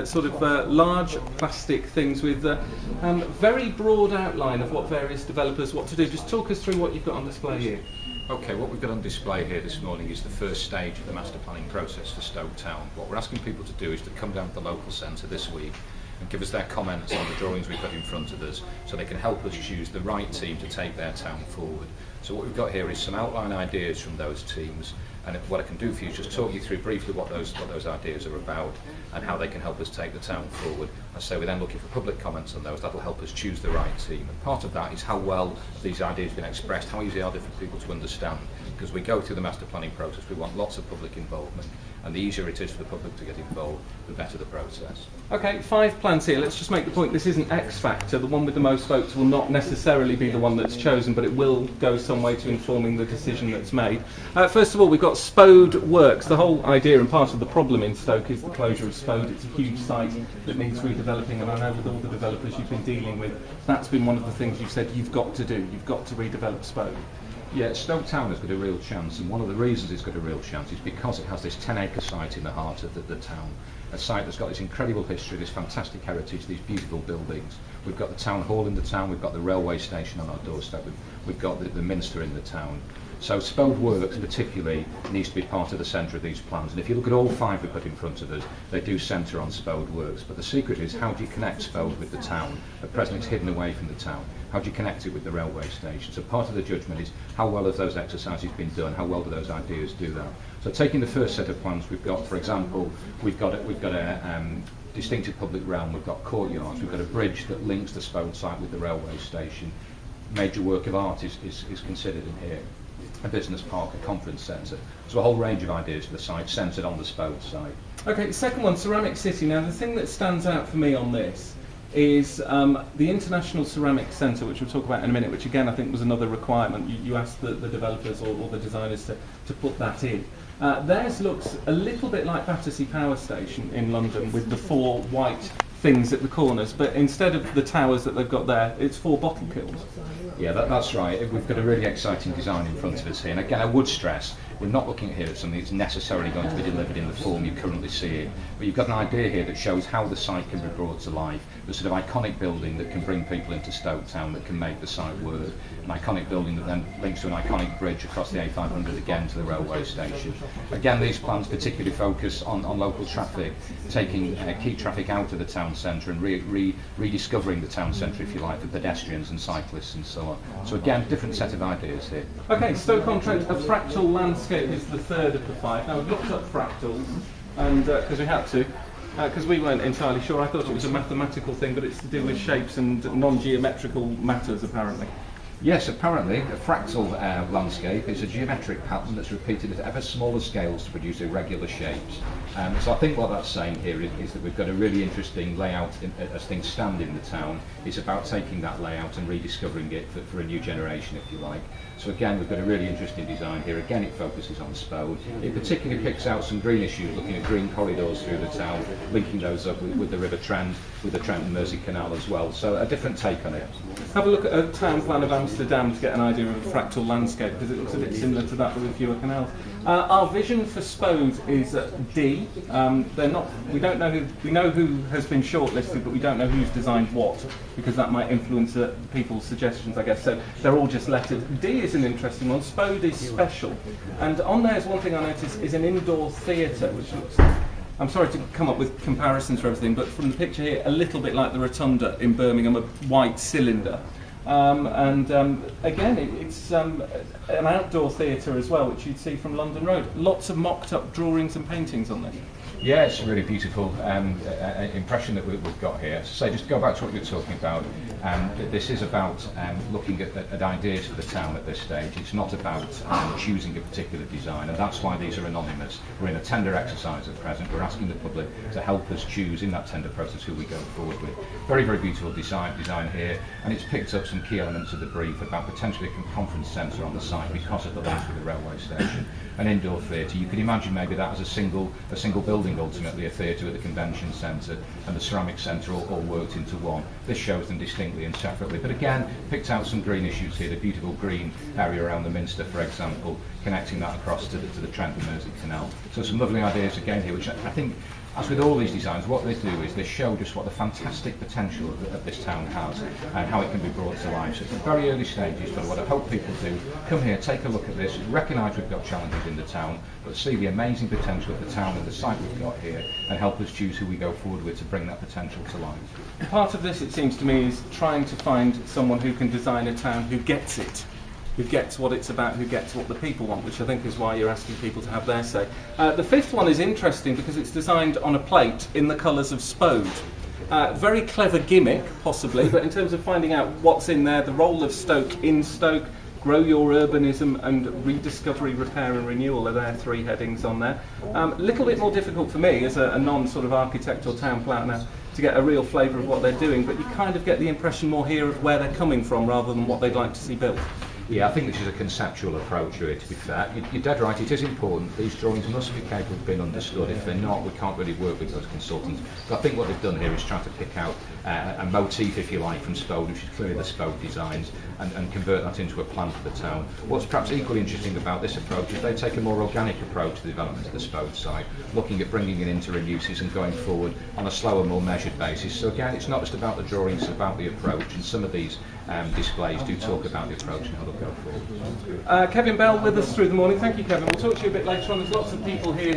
Sort of large plastic things with very broad outline of what various developers want to do. Just talk us through what you've got on display here. Okay, what we've got on display here this morning is the first stage of the master planning process for Stoke Town. What we're asking people to do is to come down to the local centre this week and give us their comments on the drawings we've got in front of us so they can help us choose the right team to take their town forward. So what we've got here is some outline ideas from those teams, and what I can do for you is just talk you through briefly what those ideas are about and how they can help us take the town forward. I say we're then looking for public comments on those. That'll help us choose the right team, and part of that is how well these ideas have been expressed, how easy are they for people to understand, because we go through the master planning process, we want lots of public involvement, and the easier it is for the public to get involved, the better the process. Okay, 5 plans here. Let's just make the point, this isn't X factor. The one with the most votes will not necessarily be the one that's chosen, but it will go some way to informing the decision that's made. First of all, we've got Spode Works. The whole idea and part of the problem in Stoke is the closure of Spode. It's a huge site that needs redeveloping, and I know with all the developers you've been dealing with, that's been one of the things you've said you've got to do. You've got to redevelop Spode. Yeah, Stoke Town has got a real chance, and one of the reasons it's got a real chance is because it has this 10-acre site in the heart of the town. A site that's got this incredible history, this fantastic heritage, these beautiful buildings. We've got the town hall in the town, we've got the railway station on our doorstep, we've got the minster in the town. So Spode Works particularly needs to be part of the centre of these plans, and if you look at all 5 we put in front of us, they do centre on Spode Works, but the secret is how do you connect Spode with the town? At present it's hidden away from the town. How do you connect it with the railway station? So part of the judgment is how well have those exercises been done, how well do those ideas do that? So taking the first set of plans we've got, for example, we've got a distinctive public realm, we've got courtyards, we've got a bridge that links the Spode site with the railway station. Major work of art is considered in here. A business park, a conference centre. So a whole range of ideas for the site centred on the Spode site. Okay, the second one, Ceramic City. Now the thing that stands out for me on this is the International Ceramic Centre, which we'll talk about in a minute, which again I think was another requirement. You asked the developers or the designers to put that in. Theirs looks a little bit like Battersea Power Station in London with the 4 white things at the corners, but instead of the towers that they've got there, it's 4 bottle kilns. Yeah, that's right. We've got a really exciting design in front of us here, and again I would stress we're not looking here at something that's necessarily going to be delivered in the form you currently see it, but you've got an idea here that shows how the site can be brought to life, the sort of iconic building that can bring people into Stoke Town, that can make the site work, an iconic building that then links to an iconic bridge across the A500 again to the railway station. Again, these plans particularly focus on local traffic, taking key traffic out of the town centre and rediscovering the town centre, if you like, for pedestrians and cyclists and so on. So again, different set of ideas here. Okay, Stoke-on-Trent, a fractal landscape is the third of the 5. Now we've looked up fractals, and because we had to, because we weren't entirely sure. I thought it was a mathematical thing, but it's to do with shapes and non-geometrical matters apparently. Yes, apparently a fractal landscape is a geometric pattern that's repeated at ever smaller scales to produce irregular shapes. So I think what that's saying here is that we've got a really interesting layout as things stand in the town. It's about taking that layout and rediscovering it for a new generation, if you like. So again, we've got a really interesting design here. Again, it focuses on Spode. It particularly picks out some green issues, looking at green corridors through the town, linking those up with the River Trent, with the Trent and Mersey Canal as well. So a different take on it. Have a look at a town plan of Amsterdam to get an idea of a fractal landscape, because it looks a bit similar to that with a fewer canals. Our vision for Spode is D. They're not. We don't know who. We know who has been shortlisted, but we don't know who's designed what, because that might influence people's suggestions, I guess. So they're all just lettered. D is an interesting one. Spode is special, and on there is one thing I noticed is an indoor theatre, which looks. I'm sorry to come up with comparisons for everything, but from the picture here, a little bit like the Rotunda in Birmingham, a white cylinder. Again, it's an outdoor theatre as well, which you'd see from London Road. Lots of mocked-up drawings and paintings on this. Yeah, it's a really beautiful impression that we've got here. So just to go back to what you were talking about, this is about looking at ideas for the town at this stage. It's not about choosing a particular design, and that's why these are anonymous. We're in a tender exercise at present. We're asking the public to help us choose in that tender process who we go forward with. Very, very beautiful design here, and it's picked up some key elements of the brief about potentially a conference centre on the site because of the link with the railway station. An indoor theatre. You could imagine maybe that as a single building, ultimately a theatre with a convention centre and the ceramic centre all worked into one. This shows them distinctly and separately, but again picked out some green issues here, the beautiful green area around the Minster, for example, connecting that across to the Trent and Mersey Canal. So some lovely ideas again here, which I think as with all these designs, what they do is they show just what the fantastic potential of this town has and how it can be brought to life. So it's at very early stages, but what I hope people do, come here, take a look at this, recognise we've got challenges in the town, but see the amazing potential of the town and the site we've got here, and help us choose who we go forward with to bring that potential to life. Part of this, it seems to me, is trying to find someone who can design a town who gets it, who gets what it's about, who gets what the people want, which I think is why you're asking people to have their say. The fifth one is interesting because it's designed on a plate in the colours of Spode. Very clever gimmick, possibly, but in terms of finding out what's in there, the role of Stoke in Stoke, grow your urbanism and rediscovery, repair and renewal are their three headings on there. A little bit more difficult for me as a non-sort of architect or town planner to get a real flavour of what they're doing, but you kind of get the impression more here of where they're coming from rather than what they'd like to see built. Yeah, I think this is a conceptual approach really, to be fair. You're dead right, it is important. These drawings must be capable of being understood. If they're not, we can't really work with those consultants. But I think what they've done here is try to pick out a motif, if you like, from Spode, which is clearly the Spode designs, and convert that into a plan for the town. What's perhaps equally interesting about this approach is they take a more organic approach to the development of the Spode site, looking at bringing in interim uses and going forward on a slower, more measured basis. So again, it's not just about the drawings, it's about the approach, and some of these displays do talk about the approach and how they'll go forward. Kevin Bell with us through the morning. Thank you, Kevin. We'll talk to you a bit later on. There's lots of people here